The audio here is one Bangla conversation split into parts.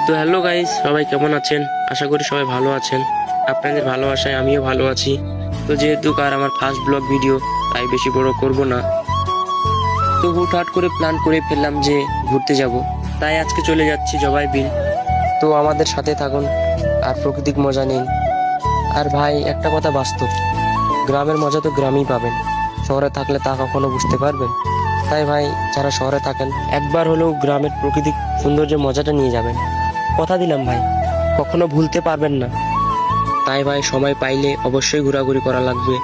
তো হ্যালো গাইস, সবাই কেমন আছেন? আশা করি সবাই ভালো আছেন। আপনাদের ভালোবাসায় আমিও ভালো আছি। তো যেহেতু আমার ফার্স্ট ব্লগ ভিডিও, তাই বেশি বড় করব না। তো হুটহাট করে প্ল্যান করে ফেললাম যে ঘুরতে যাব, তাই আজকে চলে যাচ্ছি জবাই বিল। তো আমাদের সাথে থাকুন আর প্রাকৃতিক মজা নিন। আর ভাই, একটা কথা বাস্তব, গ্রামের মজা তো গ্রামেই পাবেন, শহরে থাকলে তা কখনো বুঝতে পারবেন? তাই ভাই, যারা শহরে থাকেন একবার হলেও গ্রামের প্রাকৃতিক সৌন্দর্যের মজাটা নিয়ে যাবেন। কথা দিলাম ভাই, কখনো ভুলতে পারবেন না। তাই ভাই, সময় পাইলে অবশ্যই ঘোরাঘুরি করা লাগবে।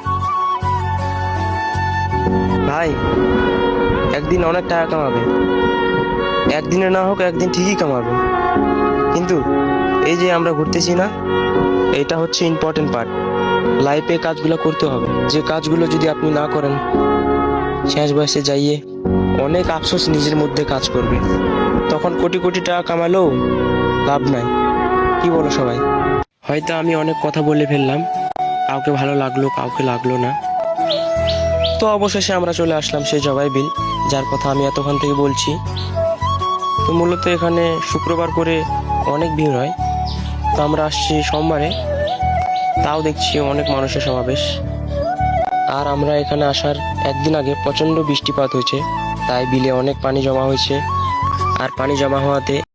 ভাই, একদিন অনেক টাকা কামাবে, একদিনে না হোক একদিন ঠিকই কামাবে। কিন্তু এই যে আমরা ঘুরতেছি না, এটা হচ্ছে ইম্পর্টেন্ট পার্ট। লাইফে কাজগুলো করতে হবে, যে কাজগুলো যদি আপনি না করেন, শেষ বয়সে যাইয়ে অনেক আফসোস নিজের মধ্যে কাজ করবে। তখন কোটি কোটি টাকা কামালেও লাভ নাই। কি বলো সবাই? হয়তো আমি অনেক কথা বলে ফেললাম, কাউকে ভালো লাগলো, কাউকে লাগলো না। তো অবশেষে আমরা চলে আসলাম সেই জবাই বিল, যার কথা আমি এতক্ষণ থেকে বলছি। তো মূলত এখানে শুক্রবার করে অনেক ভিড় হয়। তো আমরা আসছি সোমবারে, তাও দেখছি অনেক মানুষের সমাবেশ। আর আমরা এখানে আসার একদিন আগে প্রচণ্ড বৃষ্টিপাত হয়েছে, তাই বিলে অনেক পানি জমা হয়েছে। আর পানি জমা হওয়াতে